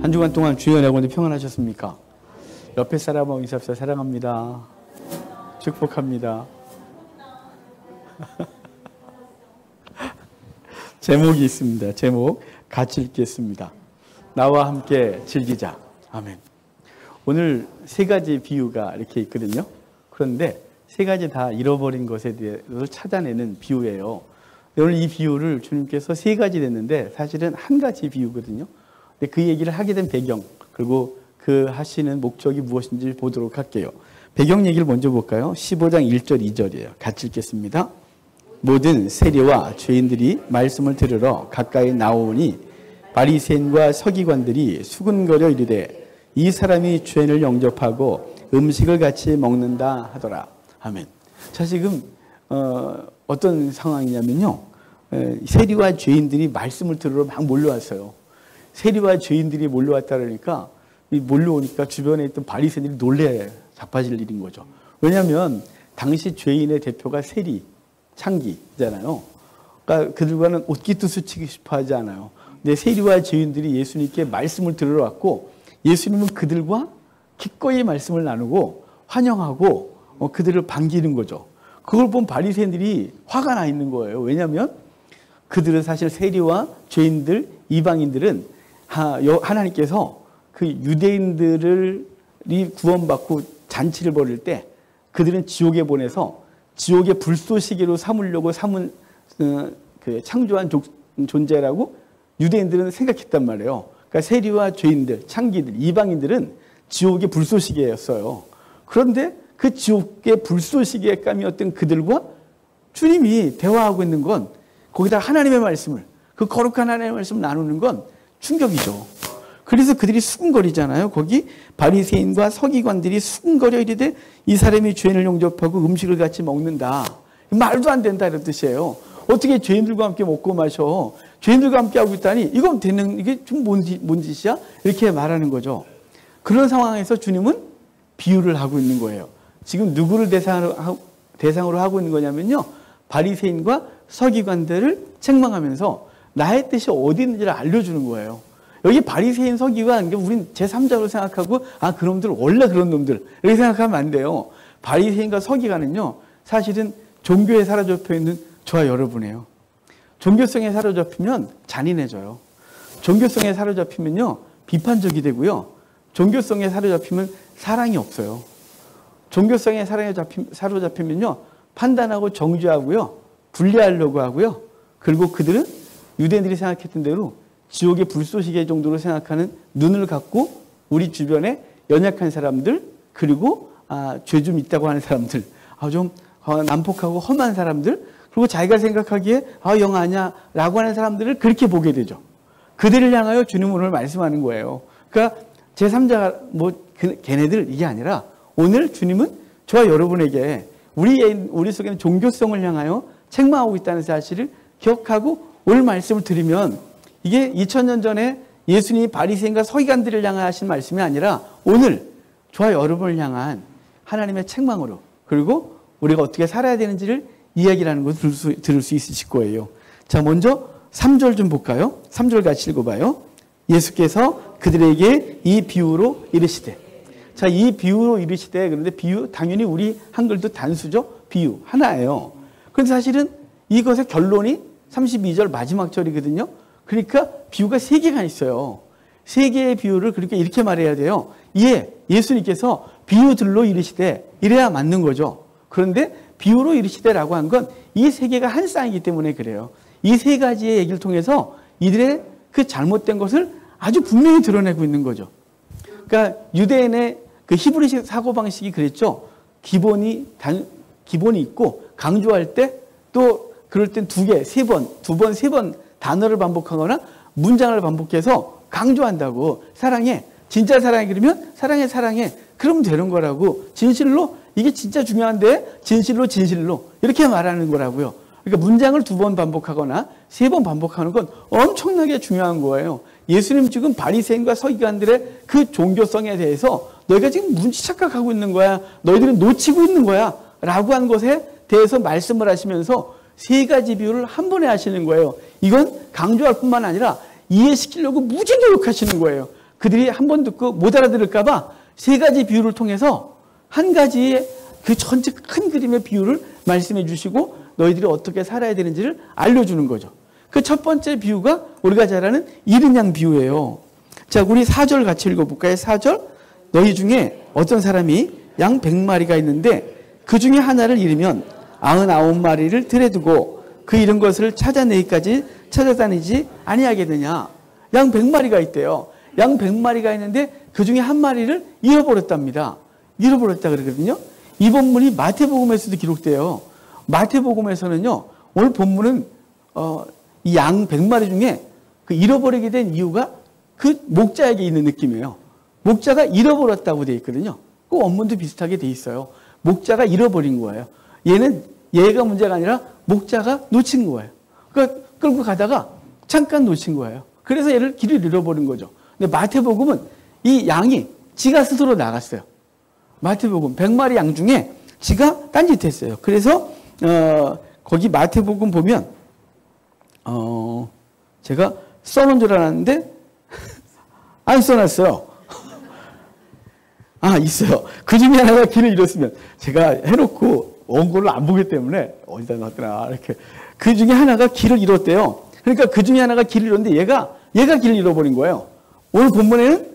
한 주간 동안 주여 내가 오늘 평안하셨습니까? 옆에 사람하고 인사합시다. 사랑합니다. 축복합니다. 제목이 있습니다. 제목 같이 읽겠습니다. 나와 함께 즐기자. 아멘. 오늘 세 가지 비유가 이렇게 있거든요. 그런데 세 가지 다 잃어버린 것에 대해서 찾아내는 비유예요. 오늘 이 비유를 주님께서 세 가지 냈는데 사실은 한 가지 비유거든요. 근데 그 얘기를 하게 된 배경, 그리고 그 하시는 목적이 무엇인지 보도록 할게요. 배경 얘기를 먼저 볼까요? 15장 1절 2절이에요. 같이 읽겠습니다. 모든 세리와 죄인들이 말씀을 들으러 가까이 나오니 바리새인과 서기관들이 수군거려 이르되 이 사람이 죄인을 영접하고 음식을 같이 먹는다 하더라. 아멘. 자, 지금 어떤 상황이냐면요. 세리와 죄인들이 말씀을 들으러 막 몰려왔어요. 세리와 죄인들이 몰려왔다 그러니까 몰려오니까 주변에 있던 바리새인들이 놀래 자빠질 일인 거죠. 왜냐하면 당시 죄인의 대표가 세리, 창기잖아요. 그러니까 그들과는 옷깃도 스치고 싶어 하지 않아요. 근데 세리와 죄인들이 예수님께 말씀을 들으러 왔고 예수님은 그들과 기꺼이 말씀을 나누고 환영하고 그들을 반기는 거죠. 그걸 본 바리새인들이 화가 나 있는 거예요. 왜냐하면 그들은 사실 세리와 죄인들, 이방인들은 하나님께서 그 유대인들이 구원받고 잔치를 벌일 때 그들은 지옥에 보내서 지옥의 불쏘시개로 삼으려고 삼은 그 창조한 존재라고 유대인들은 생각했단 말이에요. 그러니까 세리와 죄인들, 창기들, 이방인들은 지옥의 불쏘시개였어요. 그런데 그 지옥의 불쏘시개감이었던 그들과 주님이 대화하고 있는 건 거기다 하나님의 말씀을, 그 거룩한 하나님의 말씀을 나누는 건 충격이죠. 그래서 그들이 수군거리잖아요. 거기 바리새인과 서기관들이 수군거려 이르되 이 사람이 죄인을 용접하고 음식을 같이 먹는다. 말도 안 된다 이런 뜻이에요. 어떻게 죄인들과 함께 먹고 마셔? 죄인들과 함께 하고 있다니 이건 되는 이게 좀 뭔 짓이야? 이렇게 말하는 거죠. 그런 상황에서 주님은 비유를 하고 있는 거예요. 지금 누구를 대상으로 하고 있는 거냐면요. 바리새인과 서기관들을 책망하면서 나의 뜻이 어디 있는지를 알려주는 거예요. 여기 바리새인 서기관, 우린 제3자로 생각하고 그놈들 원래 그런 놈들 이렇게 생각하면 안 돼요. 바리새인과 서기관은요. 사실은 종교에 사로잡혀 있는 저와 여러분이에요. 종교성에 사로잡히면 잔인해져요. 종교성에 사로잡히면요. 비판적이 되고요. 종교성에 사로잡히면 사랑이 없어요. 종교성에 사로잡히면요. 판단하고 정죄하고요. 분리하려고 하고요. 그리고 그들은 유대인들이 생각했던 대로 지옥의 불쏘시개 정도로 생각하는 눈을 갖고 우리 주변에 연약한 사람들, 그리고 죄 좀 있다고 하는 사람들, 좀 난폭하고 험한 사람들, 그리고 자기가 생각하기에 영 아니야 라고 하는 사람들을 그렇게 보게 되죠. 그들을 향하여 주님은 오늘 말씀하는 거예요. 그러니까 제3자가 걔네들 이게 아니라 오늘 주님은 저와 여러분에게 우리 속에는 종교성을 향하여 책망하고 있다는 사실을 기억하고 오늘 말씀을 드리면 이게 2000년 전에 예수님이 바리새인과 서기관들을 향하여 하신 말씀이 아니라 오늘 저와 여러분을 향한 하나님의 책망으로, 그리고 우리가 어떻게 살아야 되는지를 이야기라는 것을 들을 수 있으실 거예요. 자, 먼저 3절 좀 볼까요? 3절 같이 읽어봐요. 예수께서 그들에게 이 비유로 이르시되. 자, 이 비유로 이르시되, 그런데 비유, 당연히 우리 한글도 단수죠? 비유, 하나예요. 그런데 사실은 이것의 결론이 32절 마지막 절이거든요. 그러니까 비유가 3개가 있어요. 3개의 비유를 그렇게 이렇게 말해야 돼요. 예수님께서 비유들로 이르시되, 이래야 맞는 거죠. 그런데 비유로 이르시되라고 한 건 이 3개가 한 쌍이기 때문에 그래요. 이 3가지의 얘기를 통해서 이들의 그 잘못된 것을 아주 분명히 드러내고 있는 거죠. 그러니까 유대인의 그 히브리식 사고방식이 그랬죠. 기본이 있고 강조할 때 또 그럴 땐 2개, 3번, 2번, 3번 단어를 반복하거나 문장을 반복해서 강조한다고. 사랑해. 진짜 사랑해. 그러면 사랑해, 사랑해. 그러면 되는 거라고. 진실로 이게 진짜 중요한데 진실로 이렇게 말하는 거라고요. 그러니까 문장을 2번 반복하거나 3번 반복하는 건 엄청나게 중요한 거예요. 예수님 지금 바리새인과 서기관들의 그 종교성에 대해서 너희가 지금 문지 착각하고 있는 거야. 너희들은 놓치고 있는 거야. 라고 한 것에 대해서 말씀을 하시면서 3가지 비유를 한 번에 하시는 거예요. 이건 강조할 뿐만 아니라 이해시키려고 무지 노력하시는 거예요. 그들이 한 번 듣고 못 알아들을까 봐 세 가지 비유를 통해서 한 가지의 그 전체 큰 그림의 비유를 말씀해 주시고 너희들이 어떻게 살아야 되는지를 알려주는 거죠. 그 첫 번째 비유가 우리가 잘 아는 잃은 양 비유예요. 자, 우리 4절 같이 읽어볼까요? 4절. 너희 중에 어떤 사람이 양 100마리가 있는데 그 중에 하나를 잃으면 99마리를 들에 두고 그 잃은 것을 찾아내기까지 찾아다니지 아니하겠느냐. 양 100마리가 있대요. 양 100마리가 있는데 그 중에 한 마리를 잃어버렸답니다. 잃어버렸다 그러거든요. 이 본문이 마태복음에서도 기록돼요. 마태복음에서는요, 오늘 본문은 이 양 100마리 중에 그 잃어버리게 된 이유가 그 목자에게 있는 느낌이에요. 목자가 잃어버렸다고 되어 있거든요. 그 원문도 비슷하게 되어 있어요. 목자가 잃어버린 거예요. 얘가 문제가 아니라 목자가 놓친 거예요. 그러니까 끌고 가다가 잠깐 놓친 거예요. 그래서 얘를 길을 잃어버린 거죠. 근데 마태복음은 이 양이 지가 스스로 나갔어요. 마태복음 100마리 양 중에 지가 딴짓했어요. 그래서 거기 마태복음 보면 제가 써놓은 줄 알았는데 안 써놨어요. 아, 있어요. 그 중에 하나가 길을 잃었으면 제가 해놓고 원고를 안 보기 때문에 어디다 놨더라 이렇게. 그 중에 하나가 길을 잃었대요. 그러니까 그 중에 하나가 길을 잃었는데 얘가 길을 잃어버린 거예요. 오늘 본문에는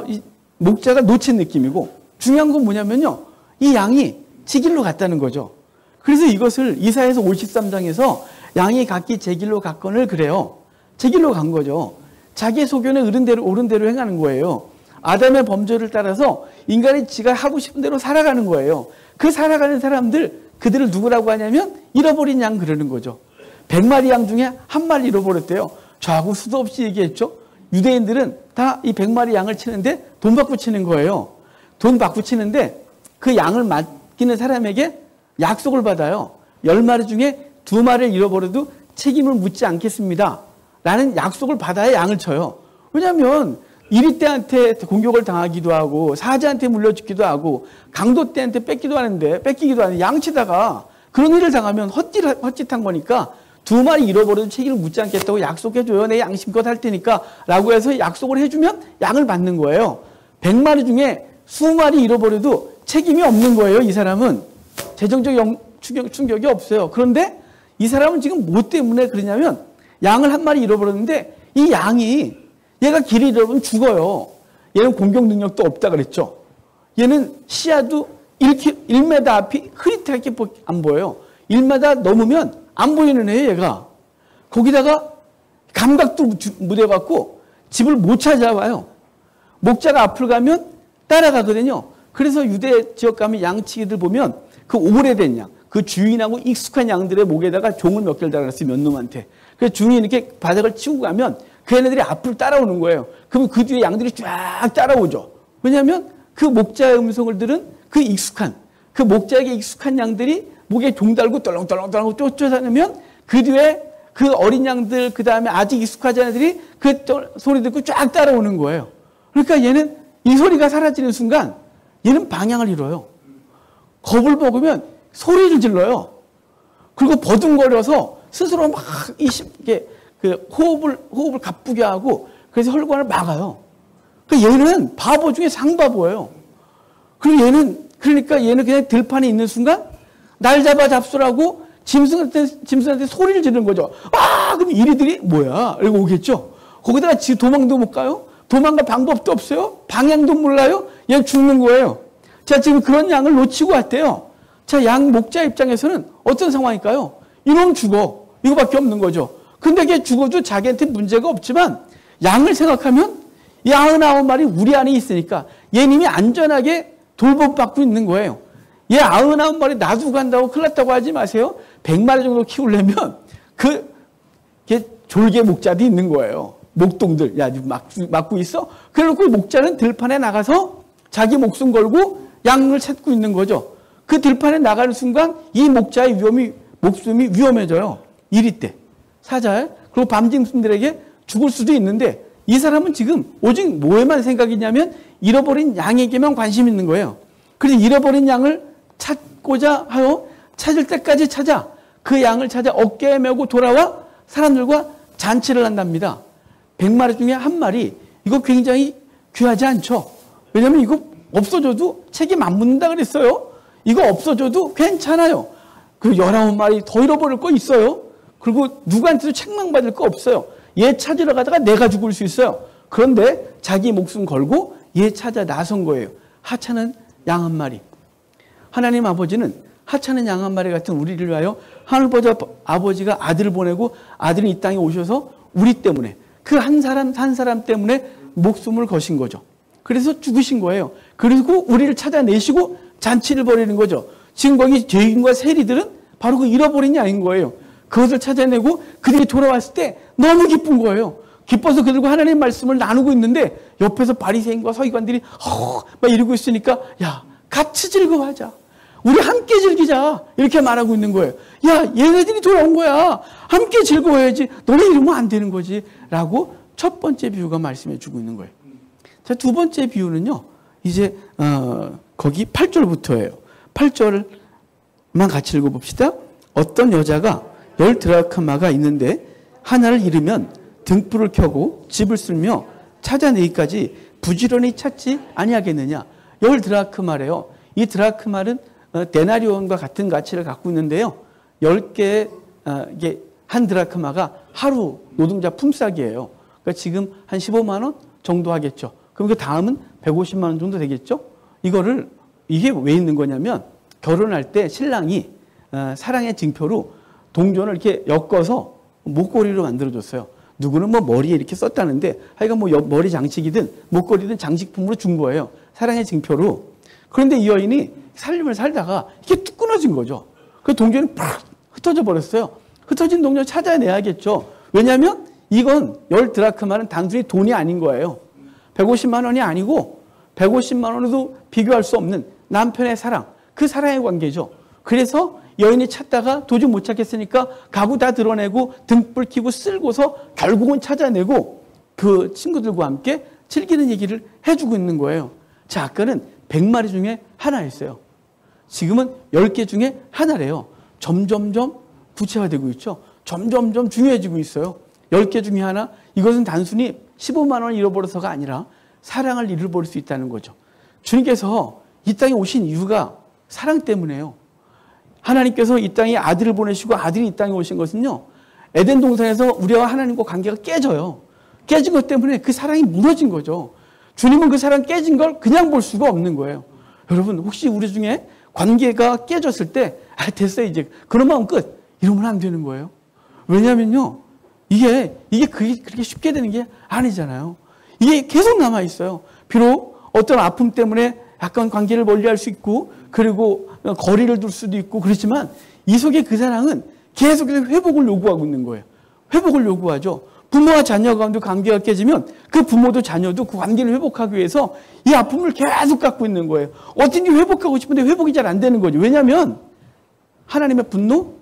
이 목자가 놓친 느낌이고 중요한 건 뭐냐면요. 이 양이 지 길로 갔다는 거죠. 그래서 이것을 이사야서 53장에서 양이 각기 제 길로 갔거늘 그래요. 제 길로 간 거죠. 자기의 소견에 옳은 대로 행하는 거예요. 아담의 범죄를 따라서 인간이 지가 하고 싶은 대로 살아가는 거예요. 그 살아가는 사람들, 그들을 누구라고 하냐면 잃어버린 양 그러는 거죠. 100마리 양 중에 한 마리 잃어버렸대요. 저하고 수도 없이 얘기했죠. 유대인들은 다 이 100마리 양을 치는데 돈 받고 치는 거예요. 돈 받고 치는데 그 양을 맡기는 사람에게 약속을 받아요. 10마리 중에 2마리를 잃어버려도 책임을 묻지 않겠습니다. 라는 약속을 받아야 양을 쳐요. 왜냐하면 이리떼한테 공격을 당하기도 하고 사자한테 물려주기도 하고 강도떼한테 뺏기기도 하는데 양치다가 그런 일을 당하면 헛짓한 거니까 2마리 잃어버려도 책임을 묻지 않겠다고 약속해줘요. 내 양심껏 할 테니까 라고 해서 약속을 해주면 양을 받는 거예요. 100마리 중에 20마리 잃어버려도 책임이 없는 거예요. 이 사람은 재정적 충격이 없어요. 그런데 이 사람은 지금 뭐 때문에 그러냐면 양을 한 마리 잃어버렸는데 이 양이 얘가 길을 잃어버리면 죽어요. 얘는 공격 능력도 없다 그랬죠. 얘는 시야도 1m 앞이 흐릿하게 안 보여요. 1m 넘으면 안 보이는 애예요, 얘가. 거기다가 감각도 못해갖고 집을 못 찾아와요. 목자가 앞을 가면 따라가거든요. 그래서 유대 지역 가면 양치기들 보면 그 오래된 양, 그 주인하고 익숙한 양들의 목에다가 종을 몇 개를 달아놨어요, 몇 놈한테. 그래서 주인이 이렇게 바닥을 치고 가면 그 애네들이 앞을 따라오는 거예요. 그러면 그 뒤에 양들이 쫙 따라오죠. 왜냐하면 그 목자의 음성을 들은 그 목자에게 익숙한 양들이 목에 종 달고 떨렁떨렁 쫓아다니면 그 뒤에 그 어린 양들, 그 다음에 아직 익숙하지 않은 애들이 그 소리 듣고 쫙 따라오는 거예요. 그러니까 얘는 이 소리가 사라지는 순간 얘는 방향을 잃어요. 겁을 먹으면 소리를 질러요. 그리고 버둥거려서 스스로 막 그 호흡을 가쁘게 하고 그래서 혈관을 막아요. 그러니까 얘는 바보 중에 상바보예요. 그리고 얘는 그냥 들판에 있는 순간 날 잡아 잡수라고 짐승한테 소리를 지르는 거죠. 아! 그럼 이리들이 뭐야? 이러고 오겠죠. 거기다가 도망도 못 가요. 도망갈 방법도 없어요. 방향도 몰라요. 얘는 죽는 거예요. 자, 지금 그런 양을 놓치고 왔대요. 자, 양 목자 입장에서는 어떤 상황일까요? 이놈 죽어. 이거밖에 없는 거죠. 근데 걔 죽어도 자기한테 문제가 없지만 양을 생각하면 99마리 우리 안에 있으니까 얘님이 안전하게 돌봄받고 있는 거예요. 얘 99마리 놔두고 간다고 큰일 났다고 하지 마세요. 100마리 정도 키우려면 걔 졸개 목자도 있는 거예요. 목동들. 야, 막고 있어? 그래놓고 목자는 들판에 나가서 자기 목숨 걸고 양을 찾고 있는 거죠. 그 들판에 나가는 순간 이 목자의 목숨이 위험해져요. 이리떼, 사자에, 그리고 밤짐승들에게 죽을 수도 있는데 이 사람은 지금 오직 뭐에만 생각이냐면 잃어버린 양에게만 관심 있는 거예요. 그래서 잃어버린 양을 찾고자 하여 찾을 때까지 찾아 그 양을 찾아 어깨에 메고 돌아와 사람들과 잔치를 한답니다. 100마리 중에 한 마리 이거 굉장히 귀하지 않죠? 왜냐면 이거 없어져도 책임 안 묻는다 그랬어요. 이거 없어져도 괜찮아요. 그 19마리 더 잃어버릴 거 있어요. 그리고 누구한테도 책망받을 거 없어요. 얘 찾으러 가다가 내가 죽을 수 있어요. 그런데 자기 목숨 걸고 얘 찾아 나선 거예요. 하찮은 양 한 마리. 하나님 아버지는 하찮은 양 한 마리 같은 우리를 위하여 하늘 아버지가 아들을 보내고 아들이 이 땅에 오셔서 우리 때문에 그 한 사람 때문에 목숨을 거신 거죠. 그래서 죽으신 거예요. 그리고 우리를 찾아내시고 잔치를 벌이는 거죠. 지금 거기 죄인과 세리들은 바로 그 잃어버린 양인 거예요. 그것을 찾아내고 그들이 돌아왔을 때 너무 기쁜 거예요. 기뻐서 그들과 하나님의 말씀을 나누고 있는데 옆에서 바리새인과 서기관들이 막 이러고 있으니까 야, 같이 즐거워하자. 우리 함께 즐기자. 이렇게 말하고 있는 거예요. 야, 얘네들이 돌아온 거야. 함께 즐거워해야지. 너네 이러면 안 되는 거지. 라고 첫 번째 비유가 말씀해 주고 있는 거예요. 자, 두 번째 비유는요. 이제 거기 8절부터예요. 8절만 같이 읽어봅시다. 어떤 여자가 10드라크마가 있는데 하나를 잃으면 등불을 켜고 집을 쓸며 찾아내기까지 부지런히 찾지 아니하겠느냐. 10드라크마래요. 이 드라크마는 데나리온과 같은 가치를 갖고 있는데요. 10개, 이게 한 드라크마가 하루 노동자 품삯이에요. 그러니까 지금 한 15만 원 정도 하겠죠. 그럼 그 다음은 150만 원 정도 되겠죠. 이게 왜 있는 거냐면 결혼할 때 신랑이 사랑의 증표로 동전을 이렇게 엮어서 목걸이로 만들어줬어요. 누구는 뭐 머리에 이렇게 썼다는데 하여간 뭐 머리 장식이든 목걸이든 장식품으로 준 거예요. 사랑의 증표로. 그런데 이 여인이 삶을 살다가 이게 뚝 끊어진 거죠. 그 동전이 팍 흩어져 버렸어요. 흩어진 동전 찾아내야겠죠. 왜냐하면 이건 10드라크마는 단순히 돈이 아닌 거예요. 150만 원이 아니고 150만 원으로도 비교할 수 없는 남편의 사랑, 그 사랑의 관계죠. 그래서 여인이 찾다가 도저히 못 찾겠으니까 가구 다 드러내고 등불 켜고 쓸고서 결국은 찾아내고 그 친구들과 함께 즐기는 얘기를 해주고 있는 거예요. 자, 아까는 100마리 중에 하나였어요. 지금은 10개 중에 하나래요. 점점점 구체화되고 있죠. 점점점 중요해지고 있어요. 10개 중에 하나. 이것은 단순히 15만 원 잃어버려서가 아니라 사랑을 잃어버릴 수 있다는 거죠. 주님께서 이 땅에 오신 이유가 사랑 때문에요. 하나님께서 이 땅에 아들을 보내시고 아들이 이 땅에 오신 것은요. 에덴 동산에서 우리와 하나님과 관계가 깨져요. 깨진 것 때문에 그 사랑이 무너진 거죠. 주님은 그 사랑 깨진 걸 그냥 볼 수가 없는 거예요. 여러분 혹시 우리 중에 관계가 깨졌을 때 됐어요 이제 그런 마음 끝 이러면 안 되는 거예요. 왜냐하면요. 이게 그렇게 쉽게 되는 게 아니잖아요. 이게 계속 남아 있어요. 비록 어떤 아픔 때문에 약간 관계를 멀리할 수 있고 그리고 거리를 둘 수도 있고 그렇지만 이 속에 그 사랑은 계속해서 회복을 요구하고 있는 거예요. 회복을 요구하죠. 부모와 자녀 가운데 관계가 깨지면 그 부모도 자녀도 그 관계를 회복하기 위해서 이 아픔을 계속 갖고 있는 거예요. 어떻게 회복하고 싶은데 회복이 잘 안 되는 거죠. 왜냐하면 하나님의 분노,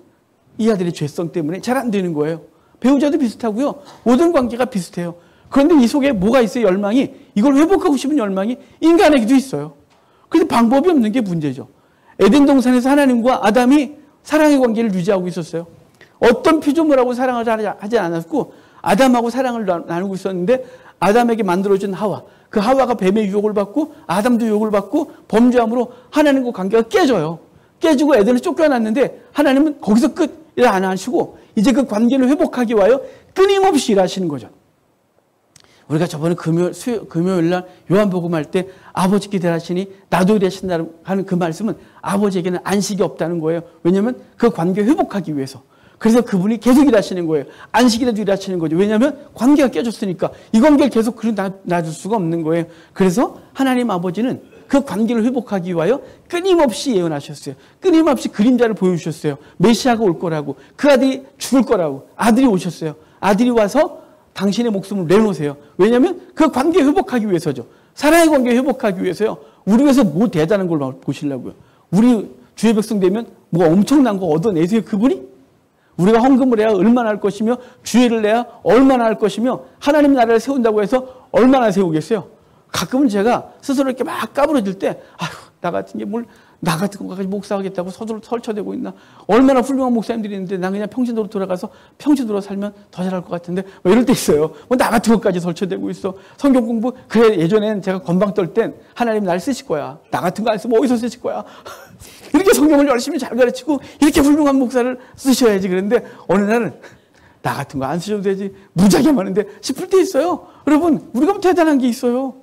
이 아들의 죄성 때문에 잘 안 되는 거예요. 배우자도 비슷하고요. 모든 관계가 비슷해요. 그런데 이 속에 뭐가 있어요? 열망이. 이걸 회복하고 싶은 열망이 인간에게도 있어요. 그런데 방법이 없는 게 문제죠. 에덴 동산에서 하나님과 아담이 사랑의 관계를 유지하고 있었어요. 어떤 피조물하고 사랑을 하지 않았고 아담하고 사랑을 나누고 있었는데 아담에게 만들어준 하와. 그 하와가 뱀의 유혹을 받고 아담도 유혹을 받고 범죄함으로 하나님과 관계가 깨져요. 깨지고 에덴을 쫓겨났는데 하나님은 거기서 끝 일 안 하시고 이제 그 관계를 회복하기 위하여 끊임없이 일하시는 거죠. 우리가 저번에 금요일 날 요한복음 할 때 아버지께 일하시니 나도 일하신다 하는 그 말씀은 아버지에게는 안식이 없다는 거예요. 왜냐하면 그 관계 회복하기 위해서. 그래서 그분이 계속 일하시는 거예요. 안식이라도 일하시는 거죠. 왜냐하면 관계가 깨졌으니까 이 관계를 계속 놔둘 수가 없는 거예요. 그래서 하나님 아버지는 그 관계를 회복하기 위하여 끊임없이 예언하셨어요. 끊임없이 그림자를 보여주셨어요. 메시아가 올 거라고. 그 아들이 죽을 거라고. 아들이 오셨어요. 아들이 와서 당신의 목숨을 내놓으세요. 왜냐하면 그 관계 회복하기 위해서죠. 사랑의 관계 회복하기 위해서요. 우리 위해서 뭐 대단한 걸 보시려고요. 우리 주의 백성 되면 뭐 엄청난 거 얻어내세요. 그분이? 우리가 헌금을 해야 얼마나 할 것이며 주의를 내야 얼마나 할 것이며 하나님 나라를 세운다고 해서 얼마나 세우겠어요. 가끔은 제가 스스로 이렇게 막 까부러질 때 아휴 나 같은 게 나 같은 것까지 목사하겠다고 서두로 설쳐대고 있나. 얼마나 훌륭한 목사님들이 있는데 난 그냥 평신도로 돌아가서 평신도로 살면 더 잘할 것 같은데 뭐 이럴 때 있어요. 나 같은 것까지 설쳐대고 있어. 성경 공부 그래 예전엔 제가 건방 떨 땐 하나님 날 쓰실 거야. 나 같은 거 안 쓰면 어디서 쓰실 거야. 이렇게 성경을 열심히 잘 가르치고 이렇게 훌륭한 목사를 쓰셔야지. 그런데 어느 날은 나 같은 거 안 쓰셔도 되지. 무지하게 많은데 싶을 때 있어요. 여러분 우리가 대단한 게 있어요.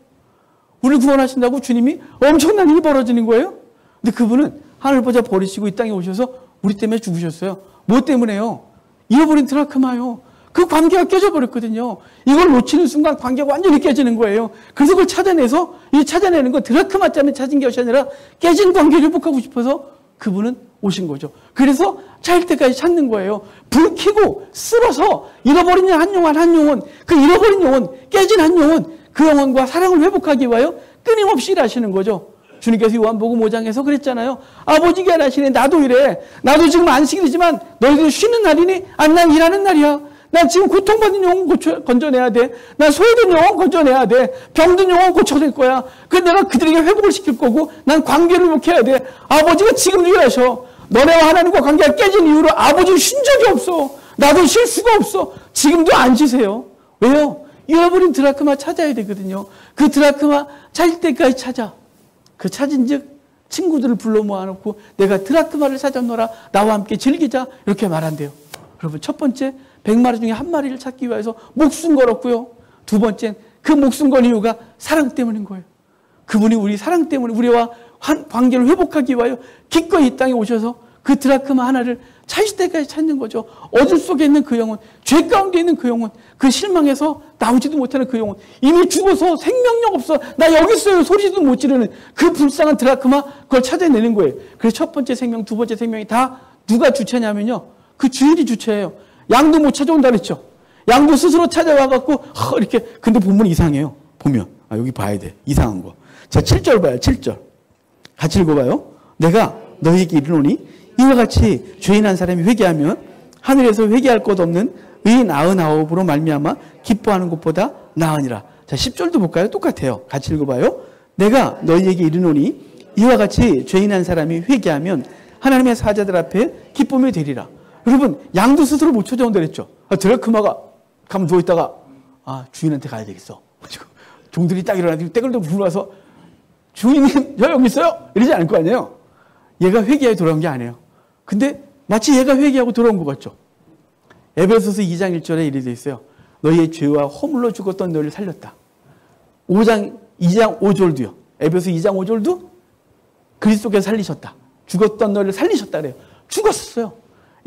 우리를 구원하신다고 주님이 엄청난 일이 벌어지는 거예요. 근데 그분은 하늘 보좌 버리시고 이 땅에 오셔서 우리 때문에 죽으셨어요. 뭐 때문에요? 잃어버린 드라크마요. 그 관계가 깨져버렸거든요. 이걸 놓치는 순간 관계가 완전히 깨지는 거예요. 그래서 그걸 찾아내서 이 찾아내는 건 드라크마 때문에 찾은 것이 아니라 깨진 관계를 회복하고 싶어서 그분은 오신 거죠. 그래서 찾을 때까지 찾는 거예요. 불 켜고 쓸어서 잃어버린 한 영혼, 그 잃어버린 영혼, 깨진 한 영혼, 그 영혼과 사랑을 회복하기 위하여 끊임없이 일하시는 거죠. 주님께서 요한복음 5장에서 그랬잖아요. 아버지가 일하시네. 나도 이래. 나도 지금 안식일이지만 너희들 쉬는 날이니? 아니 난 일하는 날이야. 난 지금 고통받는 영혼 건져내야 돼. 난 소외된 영혼 건져내야 돼. 병든 영혼 고쳐낼 거야. 그래서 내가 그들에게 회복을 시킬 거고 난 관계를 회복해야 돼. 아버지가 지금도 일하셔. 너네와 하나님과 관계가 깨진 이후로 아버지를 쉰 적이 없어. 나도 쉴 수가 없어. 지금도 안 쉬세요. 왜요? 잃어버린 드라크마 찾아야 되거든요. 그 드라크마 찾을 때까지 찾아. 그 찾은 즉 친구들을 불러 모아놓고 내가 드라크마를 찾았노라. 나와 함께 즐기자. 이렇게 말한대요. 여러분 첫 번째 100마리 중에 한 마리를 찾기 위해서 목숨 걸었고요. 두 번째는 그 목숨 건 이유가 사랑 때문인 거예요. 그분이 우리 사랑 때문에 우리와 관계를 회복하기 위하여 기꺼이 이 땅에 오셔서 그 드라크마 하나를 찾을 때까지 찾는 거죠. 어둠 속에 있는 그 영혼, 죄 가운데 있는 그 영혼, 그 실망해서 나오지도 못하는 그 영혼, 이미 죽어서 생명력 없어, 나 여기 있어요 소리도 못 지르는 그 불쌍한 드라크마, 그걸 찾아내는 거예요. 그래서 첫 번째 생명, 두 번째 생명이 다 누가 주체냐면요, 그 주인이 주체예요. 양도 못 찾아온다 그랬죠. 양도 스스로 찾아와갖고 이렇게. 근데 보면 이상해요. 보면 여기 봐야 돼. 이상한 거. 자 7절 봐요. 7절 같이 읽어봐요. 내가 너희에게 이르노니 이와 같이 죄인한 사람이 회개하면 하늘에서 회개할 것 없는 의인 99으로 말미암아 기뻐하는 것보다 나으니라. 자 10절도 볼까요? 똑같아요. 같이 읽어봐요. 내가 너희에게 이르노니 이와 같이 죄인한 사람이 회개하면 하나님의 사자들 앞에 기쁨이 되리라. 여러분 양도 스스로 못 찾아온다 그랬죠. 드라크마가 가면 누워있다가 주인한테 가야 되겠어. 종들이 딱 일어나서 떼굴도 불러와서 주인님 저 여기 있어요? 이러지 않을 거 아니에요. 얘가 회개하여 돌아온 게 아니에요. 근데 마치 얘가 회개하고 돌아온 것 같죠. 에베소서 2장 1절에 이렇게 되어 있어요. 너희의 죄와 허물로 죽었던 너희를 살렸다. 2장 5절도요. 에베소서 2장 5절도 그리스도께서 살리셨다. 죽었던 너희를 살리셨다 그래요. 죽었어요.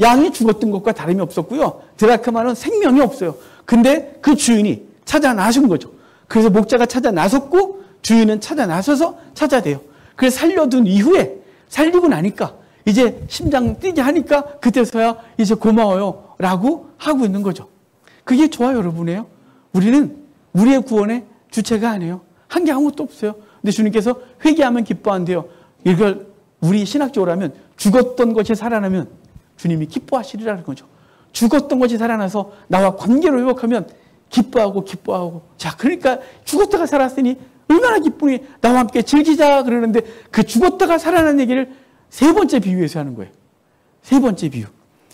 양이 죽었던 것과 다름이 없었고요. 드라크마는 생명이 없어요. 근데 그 주인이 찾아 나선 거죠. 그래서 목자가 찾아 나섰고 주인은 찾아 나서서 찾아대요. 그래서 살려둔 이후에 살리고 나니까 이제 심장 뛰게 하니까 그때서야 이제 고마워요 라고 하고 있는 거죠. 그게 좋아요 여러분이에요. 우리는 우리의 구원의 주체가 아니에요. 한 게 아무것도 없어요. 근데 주님께서 회개하면 기뻐한대요. 이걸 우리 신학적으로 하면 죽었던 것이 살아나면 주님이 기뻐하시리라는 거죠. 죽었던 것이 살아나서 나와 관계를 회복하면 기뻐하고. 자, 그러니까 죽었다가 살았으니 얼마나 기쁘니 나와 함께 즐기자 그러는데 그 죽었다가 살아난 얘기를 세 번째 비유에서 하는 거예요. 세 번째 비유.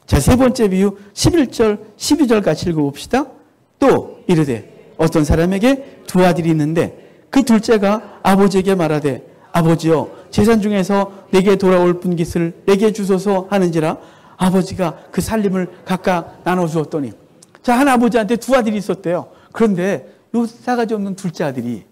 자, 세 번째 비유 11절, 12절 같이 읽어봅시다. 또 이르되 어떤 사람에게 두 아들이 있는데 그 둘째가 아버지에게 말하되 아버지여 재산 중에서 내게 돌아올 분깃을 내게 주소서 하는지라. 아버지가 그 살림을 각각 나눠주었더니, 자, 한 아버지한테 두 아들이 있었대요. 그런데 요 싸가지 없는 둘째 아들이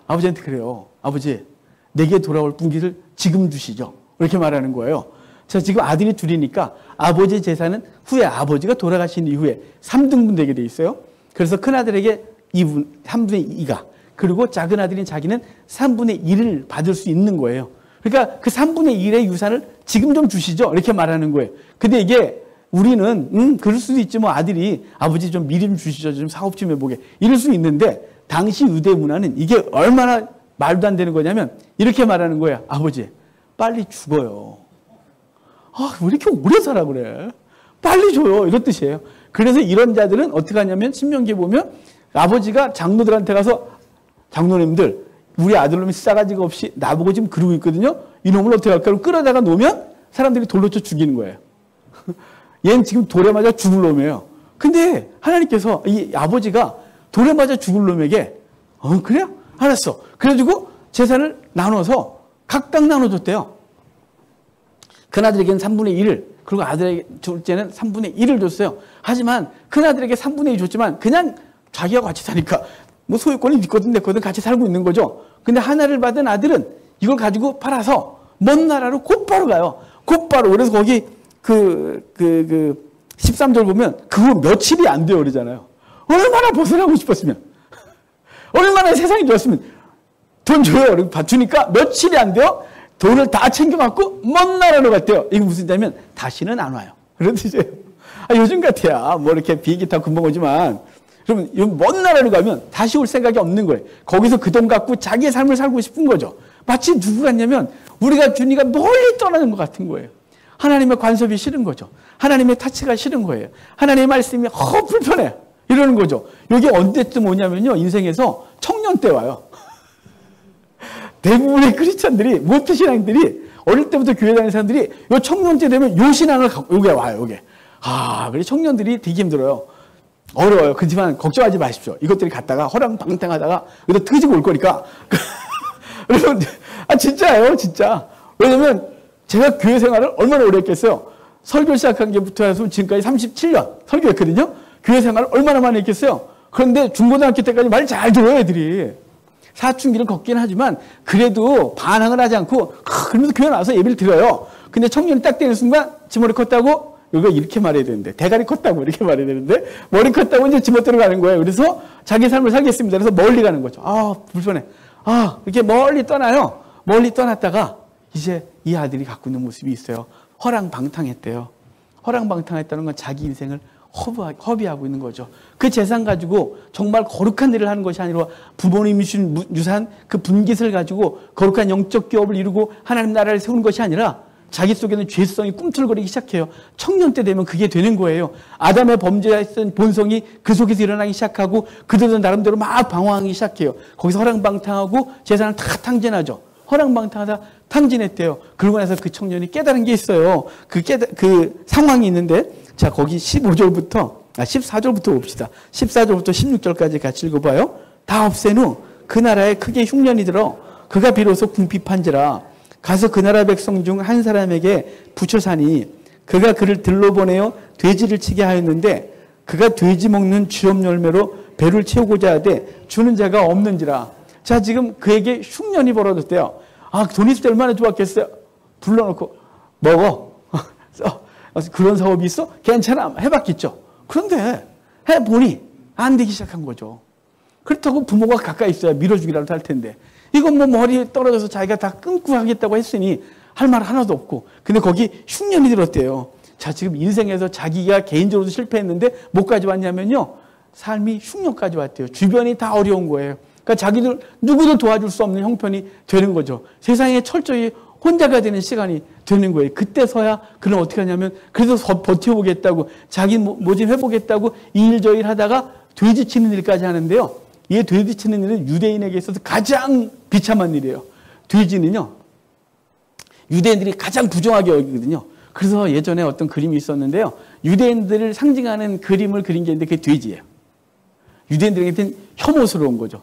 아버지한테 그래요. 아버지, 내게 돌아올 분깃을 지금 주시죠. 이렇게 말하는 거예요. 자, 지금 아들이 둘이니까 아버지의 재산은 후에 아버지가 돌아가신 이후에 3등분 되게 돼 있어요. 그래서 큰 아들에게 3분의 2가, 그리고 작은 아들인 자기는 3분의 1을 받을 수 있는 거예요. 그러니까 그 3분의 1의 유산을 지금 좀 주시죠. 이렇게 말하는 거예요. 근데 이게 우리는 그럴 수도 있지 뭐 아들이 아버지 좀 미리 좀 주시죠. 좀 사업 좀 해보게. 이럴 수 있는데 당시 유대 문화는 이게 얼마나 말도 안 되는 거냐면 이렇게 말하는 거야. 아버지 빨리 죽어요. 왜 이렇게 오래 살아 그래. 빨리 줘요. 이런 뜻이에요. 그래서 이런 자들은 어떻게 하냐면 신명기에 보면 아버지가 장로들한테 가서 장로님들 우리 아들놈이 싸가지가 없이 나보고 지금 그러고 있거든요. 이놈을 어떻게 할까? 끌어다가 놓으면 사람들이 돌로 쳐 죽이는 거예요. 얘는 지금 돌에 맞아 죽을 놈이에요. 근데 하나님께서 이 아버지가 돌에 맞아 죽을 놈에게 그래요? 알았어. 그래가지고 재산을 나눠서 각각 나눠줬대요. 큰아들에게는 3분의 1을, 그리고 아들에게 둘째는 3분의 1을 줬어요. 하지만 큰아들에게 3분의 2 줬지만 그냥 자기와 같이 사니까 뭐 소유권이 네 거든 같이 살고 있는 거죠. 근데 하나를 받은 아들은 이걸 가지고 팔아서 먼 나라로 곧바로 가요. 곧바로. 그래서 거기 13절 보면 그거 며칠이 안 돼요 그러잖아요. 얼마나 벗어나고 싶었으면, 얼마나 세상이 좋았으면 돈 줘요. 그리고 주니까 며칠이 안 돼요. 돈을 다 챙겨갖고 먼 나라로 갔대요. 이게 무슨 뜻이냐면 다시는 안 와요. 그런 뜻이에요. 요즘 같아야 뭐 이렇게 비행기 타고 금방 오지만, 그러면 먼 나라로 가면 다시 올 생각이 없는 거예요. 거기서 그 돈 갖고 자기의 삶을 살고 싶은 거죠. 마치 누구 같냐면 우리가 주니가 멀리 떠나는 것 같은 거예요. 하나님의 관섭이 싫은 거죠. 하나님의 타치가 싫은 거예요. 하나님의 말씀이 불편해. 이러는 거죠. 이게 언제쯤 오냐면요. 인생에서 청년 때 와요. 대부분의 크리스찬들이, 모태 신앙들이, 어릴 때부터 교회 다니는 사람들이 요 청년 때 되면 요 신앙을 갖고 요게 와요. 요게. 그래 청년들이 되게 힘들어요. 어려워요. 그렇지만 걱정하지 마십시오. 이것들이 갔다가 허랑방탕하다가 여기다 터지고 올 거니까. 여러분, 진짜예요, 진짜. 왜냐면 제가 교회 생활을 얼마나 오래 했겠어요. 설교 시작한 게부터 해서 지금까지 37년 설교했거든요. 교회 생활을 얼마나 많이 했겠어요. 그런데 중고등학교 때까지 말 잘 들어요, 애들이. 사춘기를 걷긴 하지만 그래도 반항을 하지 않고 그러면서 교회 나와서 예배를 드려요. 근데 청년이 딱 되는 순간 지 머리 컸다고 이거 이렇게 말해야 되는데, 대가리 컸다고 이렇게 말해야 되는데, 머리 컸다고 이제 지멋대로 가는 거예요. 그래서 자기 삶을 살겠습니다. 그래서 멀리 가는 거죠. 불편해. 이렇게 멀리 떠나요. 멀리 떠났다가 이제 이 아들이 갖고 있는 모습이 있어요. 허랑방탕했대요. 허랑방탕했다는 건 자기 인생을 허비하고 있는 거죠. 그 재산 가지고 정말 거룩한 일을 하는 것이 아니라 부모님이 주신 유산, 그 분깃을 가지고 거룩한 영적 기업을 이루고 하나님 나라를 세우는 것이 아니라 자기 속에는 죄성이 꿈틀거리기 시작해요. 청년 때 되면 그게 되는 거예요. 아담의 범죄했던 본성이 그 속에서 일어나기 시작하고 그들도 나름대로 막 방황하기 시작해요. 거기서 허랑방탕하고 재산을 다 탕진하죠. 허랑방탕하다 탕진했대요. 그러고 나서 그 청년이 깨달은 게 있어요. 그 상황이 있는데, 자, 거기 14절부터 봅시다. 14절부터 16절까지 같이 읽어봐요. 다 없앤 후 그 나라에 크게 흉년이 들어 그가 비로소 궁핍한지라 가서 그 나라 백성 중 한 사람에게 붙여 사니 그가 그를 들러 보내어 돼지를 치게 하였는데 그가 돼지 먹는 쥐업 열매로 배를 채우고자 하되 주는 자가 없는지라. 자, 지금 그에게 흉년이 벌어졌대요. 돈 있을 때 얼마나 좋았겠어요. 불러놓고 먹어. 그런 사업이 있어? 괜찮아. 해봤겠죠. 그런데 해보니 안 되기 시작한 거죠. 그렇다고 부모가 가까이 있어야 밀어주기라도 할 텐데, 이건 뭐 머리에 떨어져서 자기가 다 끊고 하겠다고 했으니 할 말 하나도 없고, 근데 거기 흉년이 들었대요. 자, 지금 인생에서 자기가 개인적으로도 실패했는데 뭐까지 왔냐면요, 삶이 흉년까지 왔대요. 주변이 다 어려운 거예요. 그러니까 자기들 누구도 도와줄 수 없는 형편이 되는 거죠. 세상에 철저히 혼자가 되는 시간이 되는 거예요. 그때서야 그는 어떻게 하냐면, 그래서 버텨보겠다고, 자기 모집 해보겠다고 이 일 저 일 하다가 돼지 치는 일까지 하는데요. 이 돼지 치는 일은 유대인에게 있어서 가장 비참한 일이에요. 돼지는요, 유대인들이 가장 부정하게 여기거든요. 그래서 예전에 어떤 그림이 있었는데요. 유대인들을 상징하는 그림을 그린 게 있는데 그게 돼지예요. 유대인들에게는 혐오스러운 거죠.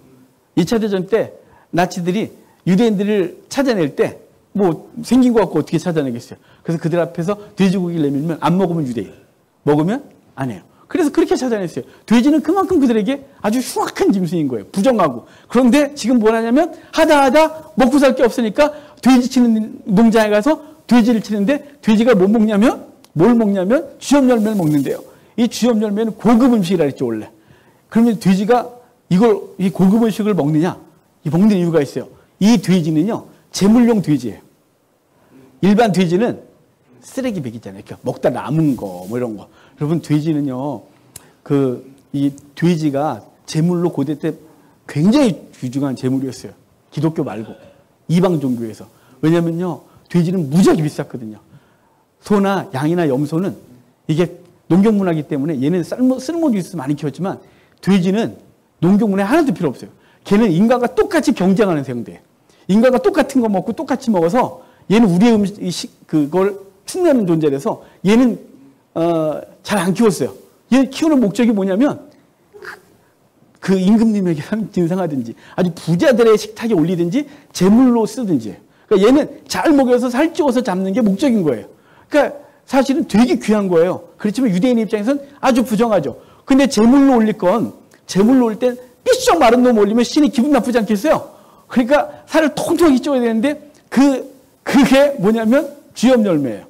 2차 대전 때 나치들이 유대인들을 찾아낼 때 뭐 생긴 것 같고 어떻게 찾아내겠어요. 그래서 그들 앞에서 돼지고기를 내밀면 안 먹으면 유대인, 먹으면 안 해요. 그래서 그렇게 찾아냈어요. 돼지는 그만큼 그들에게 아주 흉악한 짐승인 거예요. 부정하고. 그런데 지금 뭘 하냐면 하다 먹고 살 게 없으니까 돼지 치는 농장에 가서 돼지를 치는데, 돼지가 뭘 먹냐면 쥐업 열매를 먹는데요. 이 쥐업 열매는 고급 음식이라 했죠, 원래. 그러면 돼지가 이 고급 음식을 먹느냐? 먹는 이유가 있어요. 이 돼지는요, 제물용 돼지예요. 일반 돼지는 쓰레기 먹이잖아요. 이렇게 먹다 남은 거, 뭐 이런 거. 여러분, 돼지는요, 이 돼지가 제물로 고대 때 굉장히 귀중한 제물이었어요. 기독교 말고. 이방 종교에서. 왜냐면요, 돼지는 무지하게 비쌌거든요. 소나 양이나 염소는 이게 농경문화이기 때문에 얘는 쓸모도 있어서 많이 키웠지만, 돼지는 농경문화에 하나도 필요 없어요. 걔는 인간과 똑같이 경쟁하는 생물이에요. 인간과 똑같은 거 먹고 똑같이 먹어서 얘는 우리의 그걸 축내는 존재라서 얘는 잘 안 키웠어요. 얘 키우는 목적이 뭐냐면 그 임금님에게 진상하든지 아주 부자들의 식탁에 올리든지 제물로 쓰든지. 그러니까 얘는 잘 먹여서 살찌워서 잡는 게 목적인 거예요. 그러니까 사실은 되게 귀한 거예요. 그렇지만 유대인 입장에서는 아주 부정하죠. 근데 제물로 올릴 땐 삐쩍 마른 놈 올리면 신이 기분 나쁘지 않겠어요? 그러니까 살을 통통하게 쪄야 되는데 그게 뭐냐면 쥐염 열매예요.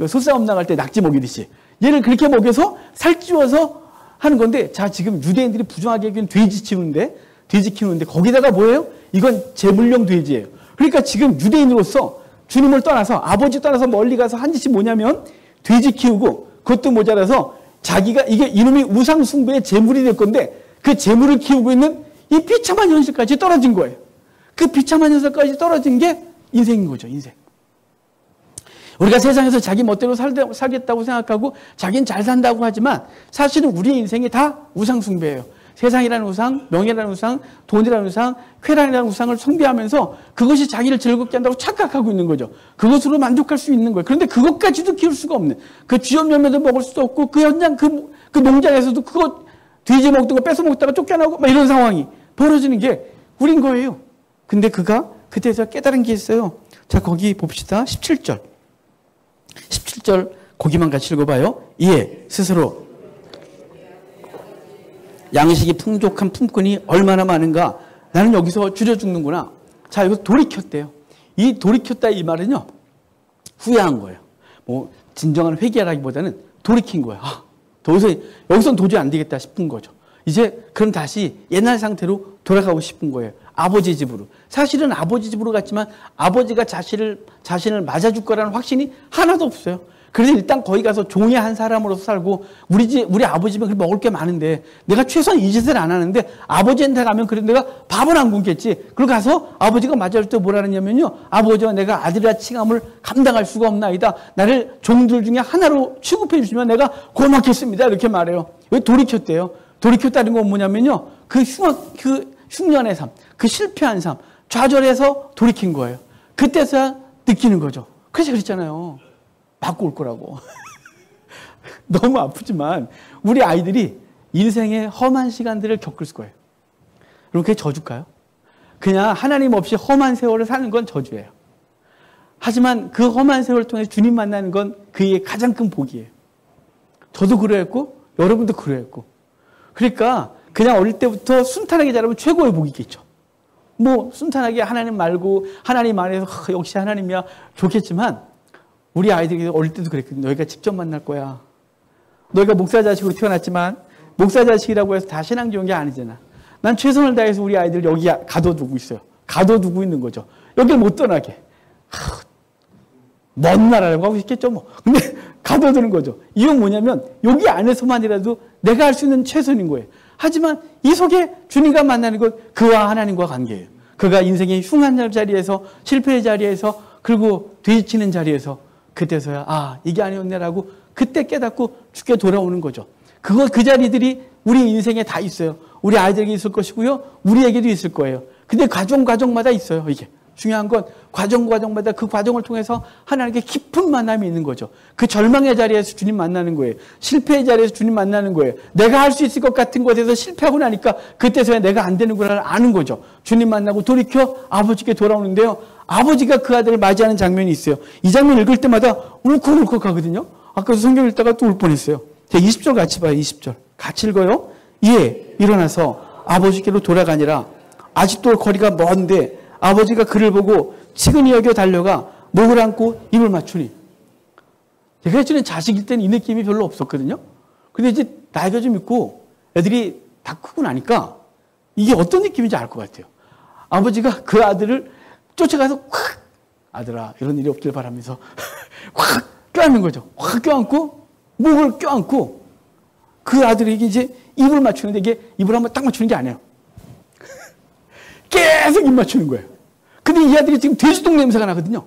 소싸움 나갈 때 낙지 먹이듯이. 얘를 그렇게 먹여서 살찌워서 하는 건데, 자, 지금 유대인들이 부정하게 여기는 돼지 키우는데 거기다가 뭐예요? 이건 제물용 돼지예요. 그러니까 지금 유대인으로서 주님을 떠나서, 아버지 떠나서 멀리 가서 한 짓이 뭐냐면 돼지 키우고 그것도 모자라서 자기가 이놈이 우상숭배의 제물이 될 건데 그 제물을 키우고 있는 이 비참한 현실까지 떨어진 거예요. 그 비참한 현실까지 떨어진 게 인생인 거죠, 인생. 우리가 세상에서 자기 멋대로 살겠다고 생각하고 자기는 잘 산다고 하지만 사실은 우리의 인생이 다 우상숭배예요. 세상이라는 우상, 명예라는 우상, 돈이라는 우상, 쾌락이라는 우상을 숭배하면서 그것이 자기를 즐겁게 한다고 착각하고 있는 거죠. 그것으로 만족할 수 있는 거예요. 그런데 그것까지도 키울 수가 없는, 그 쥐염 열매도 먹을 수도 없고 그 현장, 그 농장에서도 그거 돼지 먹던 거 뺏어 먹다가 쫓겨나고 막 이런 상황이 벌어지는 게 우린 거예요. 근데 그가 그때서 깨달은 게 있어요. 자, 거기 봅시다. 17절 거기만 같이 읽어봐요. 이에 스스로 양식이 풍족한 품꾼이 얼마나 많은가. 나는 여기서 줄여 죽는구나. 자, 이거 돌이켰대요. 이 돌이켰다 이 말은요, 후회한 거예요. 뭐 진정한 회개라기보다는 돌이킨 거예요. 여기선 도저히 안 되겠다 싶은 거죠. 이제 그럼 다시 옛날 상태로 돌아가고 싶은 거예요. 아버지 집으로. 사실은 아버지 집으로 갔지만 아버지가 자신을 맞아줄 거라는 확신이 하나도 없어요. 그래서 일단 거기 가서 종의 한 사람으로서 살고, 우리 아버지 집은 먹을 게 많은데 내가 최소한 이 짓을 안 하는데 아버지한테 가면 그래도 내가 밥은 안 굶겠지. 그리고 가서 아버지가 맞아줄 때 뭐라 하냐면요, 아버지와 내가 아들이라 칭함을 감당할 수가 없나이다. 나를 종들 중에 하나로 취급해 주시면 내가 고맙겠습니다. 이렇게 말해요. 왜 돌이켰대요? 돌이켰다는 건 뭐냐면요, 그 흉년의 삶, 그 실패한 삶, 좌절해서 돌이킨 거예요. 그때서야 느끼는 거죠. 그래서 그랬잖아요. 바꿔 올 거라고. 너무 아프지만 우리 아이들이 인생의 험한 시간들을 겪을 거예요. 그럼 그게 저주일까요? 그냥 하나님 없이 험한 세월을 사는 건 저주예요. 하지만 그 험한 세월을 통해 주님 만나는 건 그의 가장 큰 복이에요. 저도 그러했고 여러분도 그러했고. 그러니까 그냥 어릴 때부터 순탄하게 자라면 최고의 복이겠죠. 뭐 순탄하게 하나님 말고 하나님 안에서 역시 하나님이야 좋겠지만, 우리 아이들이 어릴 때도 그랬거든요. 너희가 직접 만날 거야. 너희가 목사 자식으로 태어났지만 목사 자식이라고 해서 다 신앙 좋은 게 아니잖아. 난 최선을 다해서 우리 아이들 여기 가둬두고 있어요. 가둬두고 있는 거죠. 여길 못 떠나게. 먼 나라라고 하고 싶겠죠 뭐. 근데 가둬두는 거죠. 이건 뭐냐면 여기 안에서만이라도 내가 할 수 있는 최선인 거예요. 하지만 이 속에 주님과 만나는 건 그와 하나님과 관계예요. 그가 인생의 흉한 자리에서, 실패의 자리에서, 그리고 뒤치는 자리에서 그때서야 이게 아니었네라고 그때 깨닫고 죽게 돌아오는 거죠. 그 자리들이 우리 인생에 다 있어요. 우리 아이들에게 있을 것이고요, 우리에게도 있을 거예요. 근데 과정마다 있어요. 이게 중요한 건 과정마다 그 과정을 통해서 하나님께 깊은 만남이 있는 거죠. 그 절망의 자리에서 주님 만나는 거예요. 실패의 자리에서 주님 만나는 거예요. 내가 할 수 있을 것 같은 곳에서 실패하고 나니까 그때서야 내가 안 되는구나를 아는 거죠. 주님 만나고 돌이켜 아버지께 돌아오는데요, 아버지가 그 아들을 맞이하는 장면이 있어요. 이 장면 읽을 때마다 울컥울컥 하거든요. 아까도 성경 읽다가 또 울 뻔했어요. 자, 20절 같이 봐요. 20절 같이 읽어요. 이에 일어나서 아버지께로 돌아가니라. 아직도 거리가 먼데 아버지가 그를 보고 치근히 여겨 달려가 목을 안고 입을 맞추니. 제가 예전에 자식일 때는 이 느낌이 별로 없었거든요. 근데 이제 나이가 좀 있고 애들이 다 크고 나니까 이게 어떤 느낌인지 알 것 같아요. 아버지가 그 아들을 쫓아가서 확, 아들아 이런 일이 없길 바라면서 확 껴안는 거죠. 확 껴안고 목을 껴안고 그 아들에게 이제 입을 맞추는데, 이게 입을 한번 딱 맞추는 게 아니에요. 계속 입 맞추는 거예요. 근데 이 아들이 지금 돼지똥 냄새가 나거든요.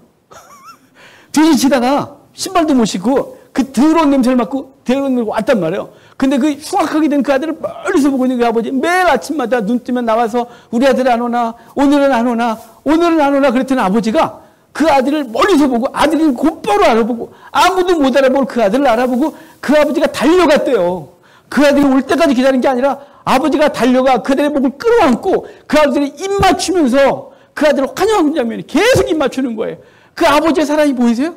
돼지 치다가 신발도 못 신고 그 더러운 냄새를 맡고 더러운 냄새를 왔단 말이에요. 근데 그 흉악하게 된 그 아들을 멀리서 보고 있는 그 아버지 매일 아침마다 눈 뜨면 나와서 우리 아들 안 오나? 오늘은 안 오나? 오늘은 안 오나? 그랬더니 아버지가 그 아들을 멀리서 보고 아들이 곧바로 알아보고 아무도 못 알아볼 그 아들을 알아보고 그 아버지가 달려갔대요. 그 아들이 올 때까지 기다린 게 아니라 아버지가 달려가 그 아들의 목을 끌어안고 그 아들이 입 맞추면서 그 아들을 환영하는 장면이 계속 입 맞추는 거예요. 그 아버지의 사랑이 보이세요?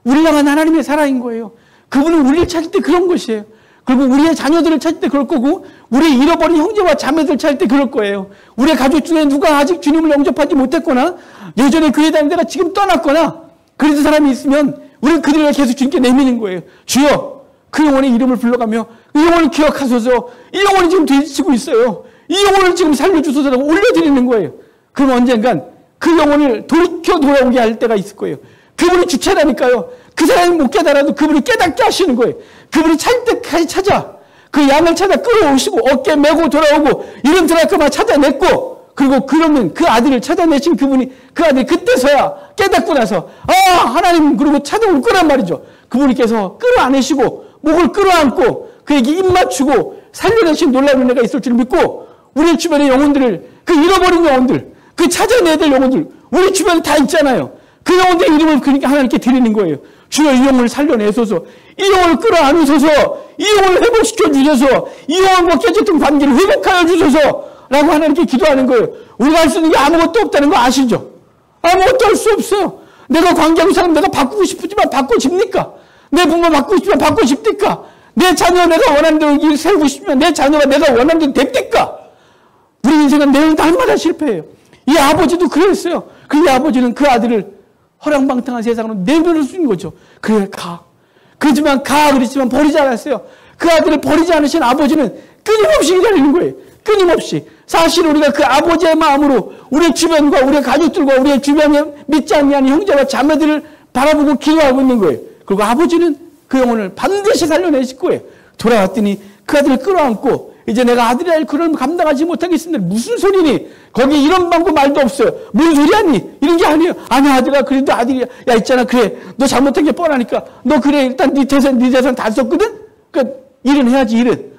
우리를 향한 하나님의 사랑인 거예요. 그분은 우리를 찾을 때 그런 것이에요. 그리고 우리의 자녀들을 찾을 때 그럴 거고 우리 잃어버린 형제와 자매들 찾을 때 그럴 거예요. 우리의 가족 중에 누가 아직 주님을 영접하지 못했거나 예전에 교회 다니는 데가 지금 떠났거나 그런 사람이 있으면 우리는 그들을 계속 주님께 내미는 거예요. 주여 그 영혼의 이름을 불러가며 이 영혼을 기억하소서. 이 영혼이 지금 뒤지고 있어요. 이 영혼을 지금 살려주소서라고 올려드리는 거예요. 그럼 언젠간 그 영혼을 돌이켜 돌아오게 할 때가 있을 거예요. 그분이 주체라니까요. 그 사람이 못 깨달아도 그분이 깨닫게 하시는 거예요. 그분이 찾을 때까지 찾아. 그 양을 찾아 끌어오시고 어깨 메고 돌아오고 이름 드라크마 찾아냈고 그리고 그러면 그 아들을 찾아내신 그분이 그 아들이 그때서야 깨닫고 나서 하나님 그리고 찾아올 거란 말이죠. 그분께서 끌어안으시고 목을 끌어안고 그에게 입 맞추고 살려내신 놀라운 은혜가 있을 줄 믿고 우리 주변의 영혼들을 그 잃어버린 영혼들 그 찾아내야 될 영혼들 우리 주변에 다 있잖아요. 그 영혼들의 이름을 그러니까 하나님께 드리는 거예요. 주여 이 영혼을 살려내소서. 이 영혼을 끌어안으소서. 이 영혼을 회복시켜 주셔서 이 영혼과 깨졌던 관계를 회복하여 주소서 라고 하나님께 기도하는 거예요. 우리가 할 수 있는 게 아무것도 없다는 거 아시죠? 아무것도 할 수 없어요. 내가 관계하는 사람 내가 바꾸고 싶지만 바꿔집니까? 내 부모 바꾸고 싶지만 바꿔집니까? 내 자녀 내가 원하는 대로 살고 싶지만 내 자녀가 내가 원하는 대로 됩니까? 우리 인생은 내일 날마다 실패해요. 이 아버지도 그랬어요. 그 이 아버지는 그 아들을 허랑방탕한 세상으로 내버려 주는 거죠. 그래 가. 그렇지만 그렇지만 버리지 않았어요. 그 아들을 버리지 않으신 아버지는 끊임없이 기다리는 거예요. 끊임없이. 사실 우리가 그 아버지의 마음으로 우리 주변과 우리 가족들과 우리 주변에 믿지 않는 형제와 자매들을 바라보고 기도하고 있는 거예요. 그리고 아버지는 그 영혼을 반드시 살려내실 거예요. 돌아왔더니 그 아들을 끌어안고 이제 내가 아들이 할 그걸 감당하지 못하겠습니다. 무슨 소리니? 거기 이런 방법 말도 없어요. 뭔 소리 하니? 이런 게 아니에요. 아니 아들아 그래도 아들이야. 야 있잖아 그래 너 잘못한 게 뻔하니까 너 그래 일단 네 재산 다 썼거든? 그러니까 일은 해야지 일은.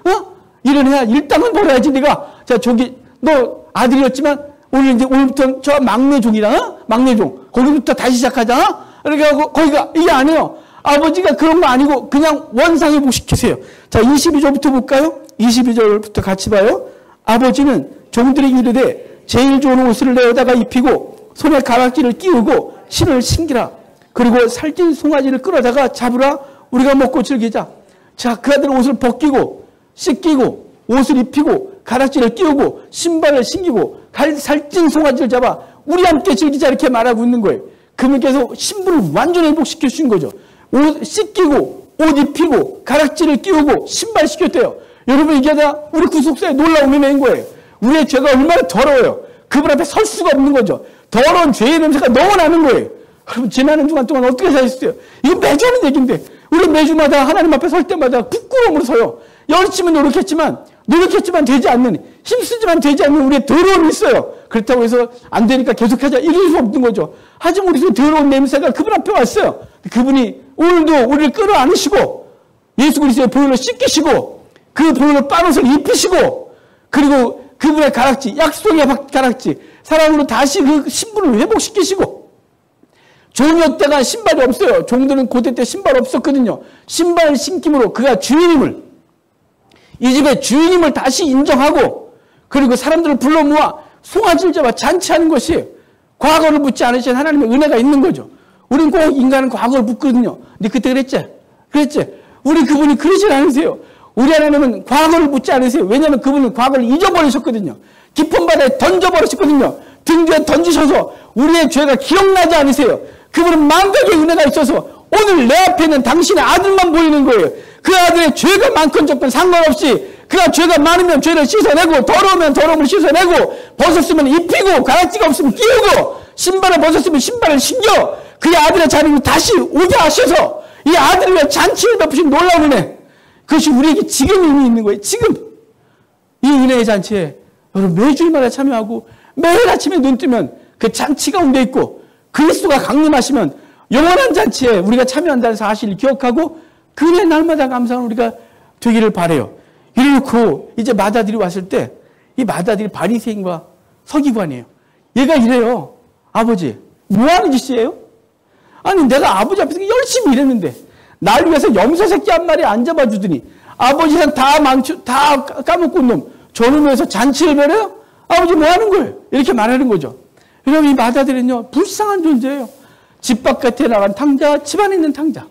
일은 해야 일당은 벌어야지 네가. 자 저기 너 아들이었지만 오늘부터 저 막내종이랑 막내종 거기부터 다시 시작하자. 그러니까 거기가 이게 아니에요. 아버지가 그런 거 아니고 그냥 원상회복시키세요. 자 22절부터 볼까요? 22절부터 같이 봐요. 아버지는 종들에게 이르되 제일 좋은 옷을 내어다가 입히고 손에 가락지를 끼우고 신을 신기라. 그리고 살찐 송아지를 끌어다가 잡으라. 우리가 먹고 즐기자. 자, 그 아들 옷을 벗기고 씻기고 옷을 입히고 가락지를 끼우고 신발을 신기고 살찐 송아지를 잡아 우리 함께 즐기자 이렇게 말하고 있는 거예요. 그분께서 신부를 완전히 회복시켜 주신 거죠. 옷 씻기고 옷 입히고 가락지를 끼우고 신발 시켰대요. 여러분 이게 다 우리 구속사의 놀라운 은혜인 거예요. 우리의 죄가 얼마나 더러워요. 그분 앞에 설 수가 없는 거죠. 더러운 죄의 냄새가 너무 나는 거예요. 여러분 지나는 주간 동안 어떻게 사셨어요? 이거 매주 하는 얘기인데 우리 매주마다 하나님 앞에 설 때마다 부끄러움으로 서요. 열심히 노력했지만 되지 않는 힘쓰지만 되지 않는 우리의 더러움이 있어요. 그렇다고 해서 안 되니까 계속하자 이럴 수 없는 거죠. 하지만 우리 더러운 냄새가 그분 앞에 왔어요. 그분이 오늘도 우리를 끌어안으시고 예수 그리스도의 보혈로 씻기시고 그 보혈로 빤옷을 입히시고 그리고 그분의 가락지 약속의 가락지 사랑으로 다시 그 신분을 회복시키시고 종이었 때가 신발이 없어요. 종들은 고대 때 신발 없었거든요. 신발 신김으로 그가 주인임을 이 집의 주인임을 다시 인정하고 그리고 사람들을 불러 모아 송아지를 잡아 잔치하는 것이 과거를 묻지 않으신 하나님의 은혜가 있는 거죠. 우리는 꼭 인간은 과거를 묻거든요. 근데 그때 그랬지? 우리 그분이 그러진 않으세요. 우리 하나님은 과거를 묻지 않으세요. 왜냐하면 그분은 과거를 잊어버리셨거든요. 깊은 바다에 던져버리셨거든요. 등 뒤에 던지셔서 우리의 죄가 기억나지 않으세요. 그분은 만백의 은혜가 있어서 오늘 내 앞에 있는 당신의 아들만 보이는 거예요. 그 아들의 죄가 많건 적건 상관없이 그가 죄가 많으면 죄를 씻어내고 더러우면 더러움을 씻어내고 벗었으면 입히고 가락지가 없으면 끼우고 신발을 벗었으면 신발을 신겨 그의 아들의 자리로 다시 오게 하셔서 이 아들을 위해 잔치를 덮으신 놀라운 은혜 그것이 우리에게 지금 의미 있는 거예요. 지금 이 은혜의 잔치에 여러분 매주일마다 참여하고 매일 아침에 눈 뜨면 그 잔치 가운데 있고 그리스도가 강림하시면 영원한 잔치에 우리가 참여한다는 사실을 기억하고 그래 날마다 감사하는 우리가 되기를 바라요. 이래놓고 이제 맏아들이 왔을 때 이 맏아들이 바리새인과 서기관이에요. 얘가 이래요. 아버지 뭐하는 짓이에요? 아니 내가 아버지 앞에서 열심히 일했는데 날 위해서 염소 새끼 한 마리 안 잡아주더니 아버지는 다 까먹고 온 놈 저놈 위해서 잔치를 벌여요? 아버지 뭐하는 거예요? 이렇게 말하는 거죠. 여러분 이 맏아들은요 불쌍한 존재예요. 집 바깥에 나간 탕자, 집 안에 있는 탕자.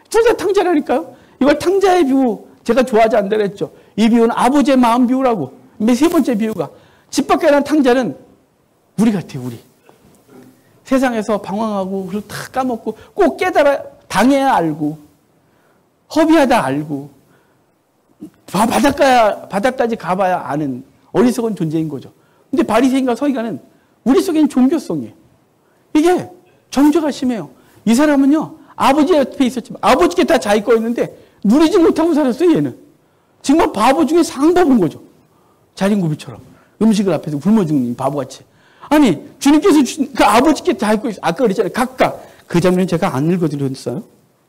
진짜 탕자라니까요. 이걸 탕자의 비유 제가 좋아하지 않는다 그랬죠. 이 비유는 아버지의 마음 비유라고. 세 번째 비유가 집 밖에 나간 탕자는 우리 같아요. 우리. 세상에서 방황하고 그리고 다 까먹고 꼭 깨달아 당해야 알고 허비하다 알고 바닥까지 가봐야 아는 어리석은 존재인 거죠. 근데 바리새인과 서기관은 우리 속에는 종교성이에요. 이게 정죄가 심해요. 이 사람은요 아버지 옆에 있었지만 아버지께 다 자기 거였는데 누리지 못하고 살았어요. 얘는 정말 바보 중에 상바보인 거죠. 자린고비처럼 음식을 앞에서 굶어 죽는 바보같이. 아니 주님께서 주신 그 아버지께 다 있고 있어요. 아까 그랬잖아요. 각각. 그 장면 제가 안 읽어드렸어요.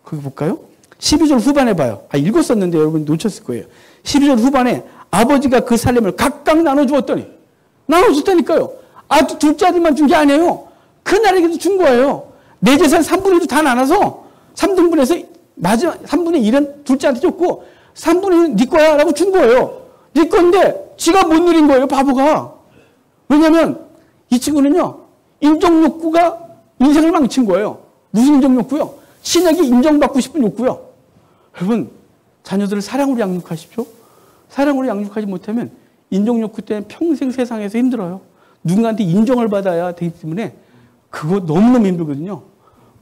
거기 볼까요? 12절 후반에 봐요. 읽었었는데 여러분 놓쳤을 거예요. 12절 후반에 아버지가 그 살림을 각각 나눠주었더니 나눠줬다니까요. 둘째 아들만 준 게 아니에요. 큰 아들에게도 준 거예요. 내 재산 3분의 1도 다 나눠서 3등분해서 마지막 3분의 1은 둘째한테 줬고 3분의 1은 네 거야 라고 준 거예요. 네 건데 지가 못 누린 거예요. 바보가. 왜냐하면 이 친구는요 인정욕구가 인생을 망친 거예요. 무슨 인정욕구요? 신에게 인정받고 싶은 욕구요. 여러분 자녀들을 사랑으로 양육하십시오. 사랑으로 양육하지 못하면 인정욕구 때문에 평생 세상에서 힘들어요. 누군가한테 인정을 받아야 되기 때문에 그거 너무너무 힘들거든요.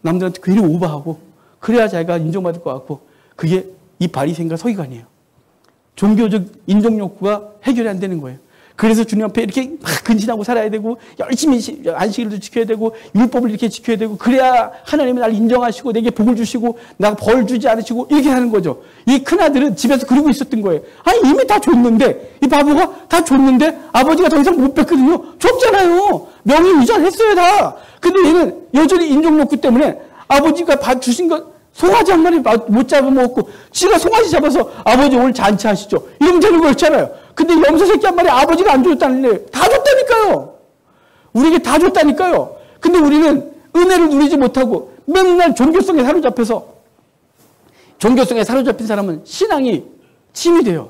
남들한테 괜히 오버하고 그래야 자기가 인정받을 것 같고 그게 이 바리새인과 서기관이에요. 종교적 인정욕구가 해결이 안 되는 거예요. 그래서 주님 앞에 이렇게 막 근신하고 살아야 되고 열심히 안식일도 지켜야 되고 율법을 이렇게 지켜야 되고 그래야 하나님이 날 인정하시고 내게 복을 주시고 나가 벌 주지 않으시고 이렇게 하는 거죠. 이 큰아들은 집에서 그러고 있었던 거예요. 아니 이미 다 줬는데 이 바보가 다 줬는데 아버지가 더 이상 못 뺐거든요. 줬잖아요. 명예유전했어요 다. 근데 얘는 여전히 인정욕구 때문에 아버지가 주신 것 송아지 한 마리 못 잡아먹었고 지가 송아지 잡아서 아버지 오늘 잔치하시죠. 이러면 되는 거였잖아요. 근데 염소 새끼 한 마리 아버지가 안 줬다는데 다 줬다니까요. 우리에게 다 줬다니까요. 근데 우리는 은혜를 누리지 못하고 맨날 종교성에 사로잡혀서 종교성에 사로잡힌 사람은 신앙이 침이 돼요.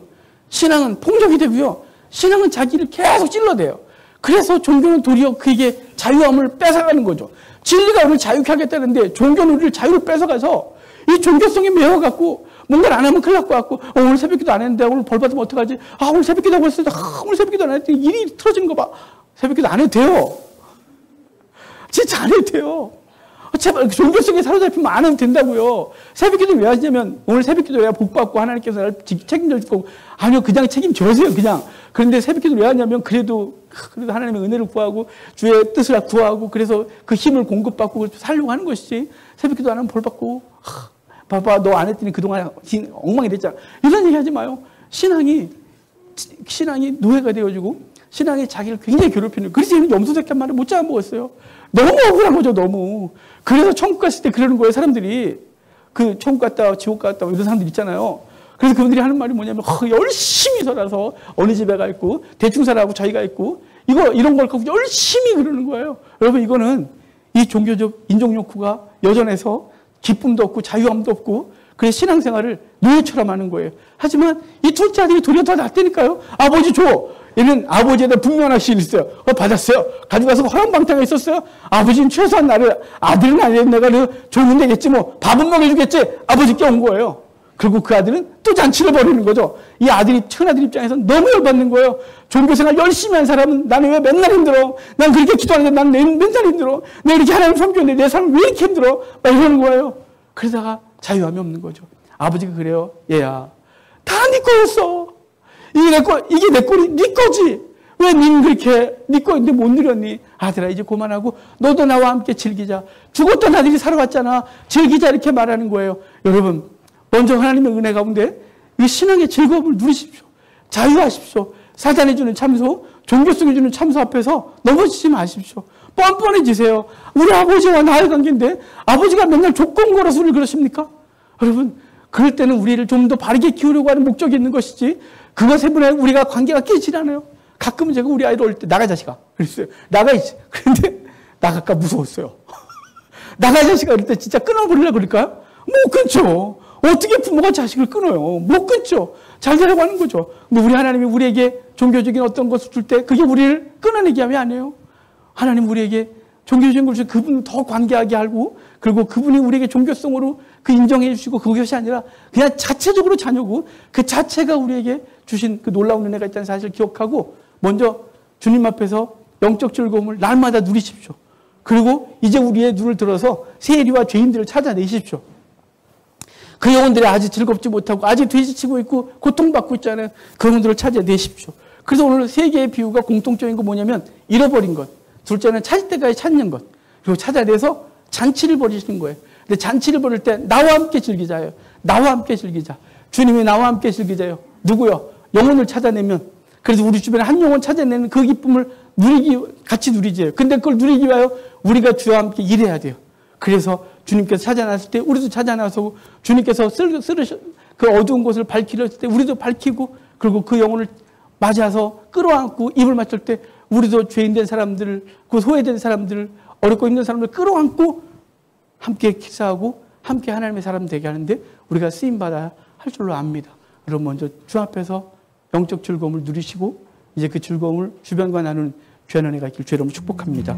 신앙은 폭력이 되고요. 신앙은 자기를 계속 찔러대요. 그래서 종교는 도리어 그에게 자유함을 뺏어가는 거죠. 진리가 우리를 자유케 하겠다는데 종교는 우리를 자유를 뺏어가서 이 종교성에 매여갖고 뭔가를 안 하면 큰일 날 것 같고 오늘 새벽기도 안 했는데 오늘 벌 받으면 어떡하지? 오늘 새벽기도 하고 있었는데 오늘 새벽기도 안 했더니 일이 틀어지는 거 봐. 새벽기도 안 해도 돼요. 진짜 안 해도 돼요. 제발 종교성에 사로잡히면 안 하면 된다고요. 새벽기도 왜 하시냐면 오늘 새벽기도 해야 복 받고 하나님께서 나를 책임져 줄 거고 아니요 그냥 책임져세요 그냥. 그런데 새벽기도 왜 하냐면 그래도 하나님의 은혜를 구하고 주의 뜻을 구하고 그래서 그 힘을 공급받고 살려고 하는 것이지 새벽기도 안 하면 벌 받고 봐봐 너 안 했더니 그동안 엉망이 됐잖아. 이런 얘기 하지 마요. 신앙이 노예가 되어지고 신앙이 자기를 굉장히 괴롭히는 그래서 얘는 염소새끼 한 마리 못 잡아먹었어요. 너무 억울한 거죠 너무. 그래서 천국 갔을 때 그러는 거예요 사람들이. 그 천국 갔다 지옥 갔다 이런 사람들 있잖아요. 그래서 그분들이 하는 말이 뭐냐면 열심히 살아서 어느 집에 가 있고 대충 살아고 자기가 있고 이런 걸 갖고 열심히 그러는 거예요. 여러분 이거는 이 종교적 인정욕구가 여전해서 기쁨도 없고 자유함도 없고 그래서 신앙생활을 노예처럼 하는 거예요. 하지만 이 둘째 아들이 도리어 더 낫다니까요. 아버지 줘. 얘는 아버지에 대한 분명한 확신이 있어요. 받았어요. 가져가서 허랑방탕에 있었어요. 아버지는 최소한 나를 아들은 아니면 내가 줬는 되겠지 뭐 밥은 먹여주겠지. 아버지께 온 거예요. 그리고 그 아들은 또 잔치를 벌이는 거죠. 이 아들이 큰아들 입장에서는 너무 열받는 거예요. 종교생활 열심히 한 사람은 나는 왜 맨날 힘들어? 난 그렇게 기도하는데 난 맨날 힘들어. 내가 이렇게 하나님 섬겼는데 내 삶은 왜 이렇게 힘들어? 막 이러는 거예요. 그러다가 자유함이 없는 거죠. 아버지가 그래요. 얘야 다 네 거였어. 이게 내 꼴이 네 거지. 왜 닌 그렇게 네 거인데 못 누렸니? 아들아 이제 그만하고 너도 나와 함께 즐기자. 죽었던 아들이 살아왔잖아. 즐기자 이렇게 말하는 거예요. 여러분 먼저 하나님의 은혜 가운데 이 신앙의 즐거움을 누리십시오. 자유하십시오. 사단이 주는 참소, 종교성이 주는 참소 앞에서 넘어지지 마십시오. 뻔뻔해지세요. 우리 아버지와 나의 관계인데 아버지가 맨날 조건 걸어서 우리를 그러십니까? 여러분 그럴 때는 우리를 좀 더 바르게 키우려고 하는 목적이 있는 것이지 그것 때문에 우리가 관계가 깨지질 않아요. 가끔은 제가 우리 아이를 올 때 나가 자식아 그랬어요. 나가 있지. 그런데 나갈까 무서웠어요. 나가 자식아 그럴 때 진짜 끊어버리려고 그럴까요? 못 끊죠. 어떻게 부모가 자식을 끊어요? 못 끊죠. 잘 되라고 하는 거죠. 근데 우리 하나님이 우리에게 종교적인 어떤 것을 줄 때 그게 우리를 끊어내게 하면 안 해요. 하나님 우리에게 종교적인 것을 그분 더 관계하게 하고 그리고 그분이 우리에게 종교성으로 그 인정해 주시고 그것이 아니라 그냥 자체적으로 자녀고 그 자체가 우리에게 주신 그 놀라운 은혜가 있다는 사실을 기억하고 먼저 주님 앞에서 영적 즐거움을 날마다 누리십시오. 그리고 이제 우리의 눈을 들어서 세리와 죄인들을 찾아내십시오. 그 영혼들이 아직 즐겁지 못하고 아직 돼지치고 있고 고통받고 있잖아요. 그 영혼들을 찾아내십시오. 그래서 오늘 세 개의 비유가 공통적인 거 뭐냐면 잃어버린 것, 둘째는 찾을 때까지 찾는 것, 그리고 찾아내서 잔치를 벌이시는 거예요. 근데 잔치를 벌일 때 나와 함께 즐기자예요. 나와 함께 즐기자. 주님이 나와 함께 즐기자요. 누구요? 영혼을 찾아내면 그래서 우리 주변에 한 영혼 찾아내는 그 기쁨을 같이 누리지요. 근데 그걸 누리기 위하여 우리가 주와 함께 일해야 돼요. 그래서 주님께서 찾아났을 때 우리도 찾아나서 주님께서 그 어두운 곳을 밝히려 때 우리도 밝히고 그리고 그 영혼을 맞아서 끌어안고 입을 맞출 때 우리도 죄인된 사람들을 그 소외된 사람들을 어렵고 힘든 사람들을 끌어안고 함께 기사하고 함께 하나님의 사람 되게 하는데 우리가 쓰임받아야 할 줄로 압니다. 그럼 먼저 주 앞에서 영적 즐거움을 누리시고 이제 그 즐거움을 주변과 나누는 귀한 은혜가 있길 주의 이름으로 축복합니다.